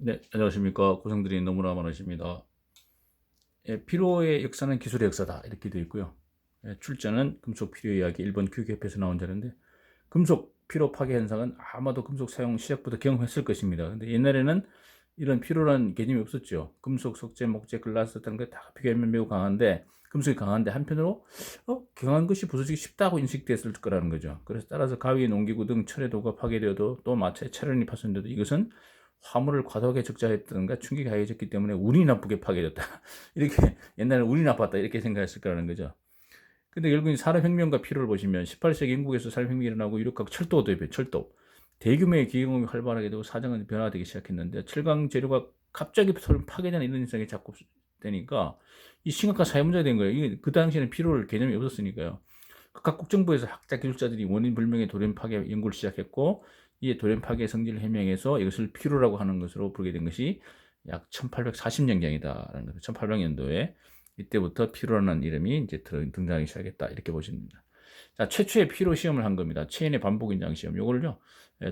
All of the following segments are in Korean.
네, 안녕하십니까. 고생들이 너무나 많으십니다. 예, 피로의 역사는 기술의 역사다. 이렇게 되어 있고요. 예, 출제는 금속 피로 이야기 일본 교육협회에서 나온 자료인데, 금속 피로 파괴 현상은 아마도 금속 사용 시작부터 경험했을 것입니다. 근데 옛날에는 이런 피로라는 개념이 없었죠. 금속, 석재, 목재, 글라스 같은 게 다 비교하면 매우 강한데, 금속이 강한데 한편으로 강한 것이 부서지기 쉽다고 인식됐을 거라는 거죠. 그래서 따라서 가위, 농기구 등 철의 도구가 파괴되어도 또 마차에 체련이 파손돼도 이것은 화물을 과도하게 적재했던가 충격이 가해졌기 때문에 운이 나쁘게 파괴됐다. 이렇게 옛날에 운이 나빴다 이렇게 생각했을 거라는 거죠. 근데 결국 산업혁명과 필요를 보시면 18세기英국에서 산업혁명이 일어나고 유럽과 철도가 도입해 철도. 대규모의 기계공업이 활발하게 되고 사정은 변화되기 시작했는데 철강 재료가 갑자기 파괴되는 이런 현상이 자꾸 되니까 이 심각한 사회 문제가 된 거예요. 이게 그 당시에는 필요를 개념이 없었으니까요. 각 국정부에서 학자 기술자들이 원인 불명의 돌연 파괴 연구를 시작했고 이에 돌연 파괴 성질을 해명해서 이것을 필요라고 하는 것으로 부르게 된 것이 약 1840년경이다라는 거죠. 1800년도에 이때부터 피로라는 이름이 이제 등장하기 시작했다 이렇게 보시면 됩니다. 자, 최초의 피로 시험을 한 겁니다. 체인의 반복 인장 시험. 요거를요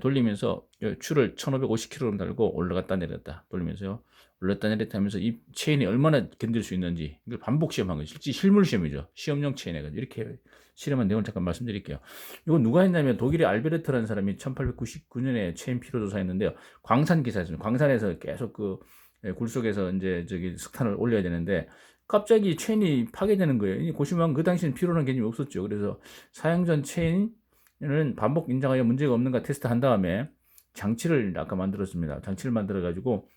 돌리면서 추를 1550kg 달고 올라갔다 내렸다 돌리면서요 올렸다 내렸다 하면서 이 체인이 얼마나 견딜 수 있는지 이걸 반복 시험한 거죠. 실제 실물 시험이죠. 시험용 체인에 이렇게 실험한 내용을 잠깐 말씀드릴게요. 이건 누가 했냐면 독일의 알베르트라는 사람이 1899년에 체인 피로 조사했는데요. 광산 기사였습니다. 광산에서 계속 굴 속에서 이제 저기 석탄을 올려야 되는데 갑자기 체인이 파괴되는 거예요. 고심하면 그 당시에는 피로라는 개념이 없었죠. 그래서 사용 전 체인은 반복 인장하여 문제가 없는가 테스트한 다음에 장치를 아까 만들었습니다. 장치를 만들어 가지고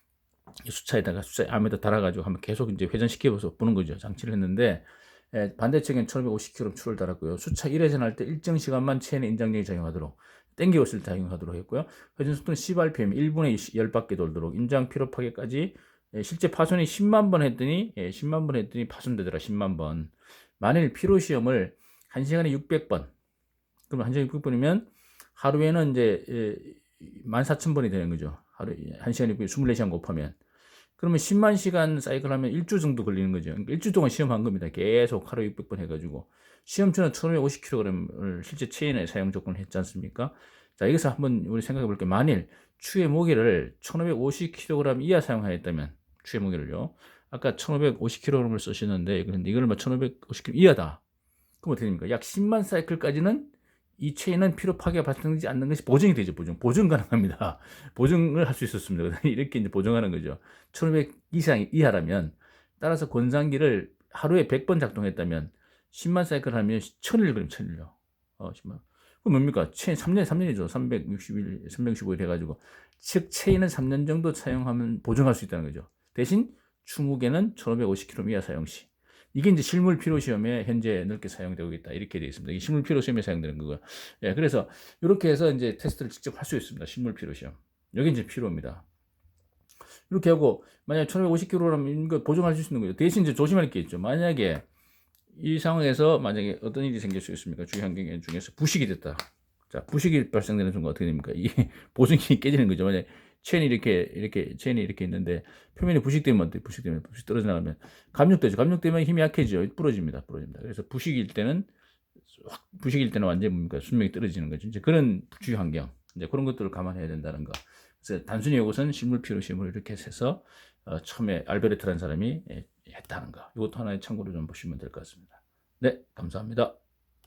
수차에다가 수차 암에다 달아가지고 한번 계속 이제 회전시켜서 보는 거죠. 장치를 했는데 반대측엔 1550kg 추를 달았고요. 수차 1회전 할 때 일정 시간만 체인의 인장력이 작용하도록 땡겨 있을 때 작용하도록 했고요. 회전 속도는 10rpm 1분에 10바퀴 돌도록 인장 피로 파괴까지 실제 파손이 10만 번 했더니 10만 번 했더니 파손되더라. 10만 번. 만일 피로 시험을 1시간에 600번 그럼 1시간에 600번이면 하루에는 이제 14,000번이 되는 거죠. 하루 1시간에 24시간 곱하면 그러면 10만 시간 사이클 하면 1주 정도 걸리는 거죠. 그러니까 1주 동안 시험한 겁니다. 계속 하루 600번 해가지고. 시험추는 1550kg을 실제 체인에 사용 조건을 했지 않습니까? 자, 여기서 한번 우리 생각해 볼게요. 만일 추의 무게를 1550kg 이하 사용하였다면, 추의 무게를요. 아까 1550kg을 쓰시는데, 그런데 이걸 1550kg 이하다. 그럼 어떻게 됩니까? 약 10만 사이클까지는 이 체인은 피로 파괴가 발생되지 않는 것이 보증이 되죠. 보증 가능합니다. 보증을 할 수 있었습니다. 이렇게 이제 보증하는 거죠. 1500 이상 이하라면 따라서 권상기를 하루에 100번 작동했다면 10만 사이클 하면 1000일 그럼 1000일요. 10만. 그럼 뭡니까? 체인 3년이죠. 360일, 365일 해가지고. 즉, 체인은 3년 정도 사용하면 보증할 수 있다는 거죠. 대신 추무게는 1550km 이하 사용 시. 이게 이제 실물 피로 시험에 현재 넓게 사용되고 있다. 이렇게 되어 있습니다. 이 실물 피로 시험에 사용되는 거고요. 예, 그래서 이렇게 해서 이제 테스트를 직접 할 수 있습니다. 실물 피로 시험. 여기 이제 피로입니다. 이렇게 하고 만약에 1550kg라면 이거 보정할 수 있는 거죠. 대신 이제 조심할 게 있죠. 만약에 이 상황에서 만약에 어떤 일이 생길 수 있습니까? 주위 환경 중에서 부식이 됐다. 자, 부식이 발생되는 순간 어떻게 됩니까? 이 보증이 깨지는 거죠. 만약에 체인이 이렇게 체인이 이렇게 있는데 표면이 부식되면 어때? 부식 떨어져 나가면 감육되죠. 감육되면 힘이 약해지죠. 부러집니다. 그래서 부식일 때는 완전히 뭡니까? 수명이 떨어지는 거죠. 이제 그런 주위 환경, 이제 그런 것들을 감안해야 된다는 거. 그래서 단순히 이것은 실물 피로 시험을 이렇게 해서 처음에 알베르트라는 사람이 했다는 거. 이것도 하나의 참고로 좀 보시면 될 것 같습니다. 네, 감사합니다.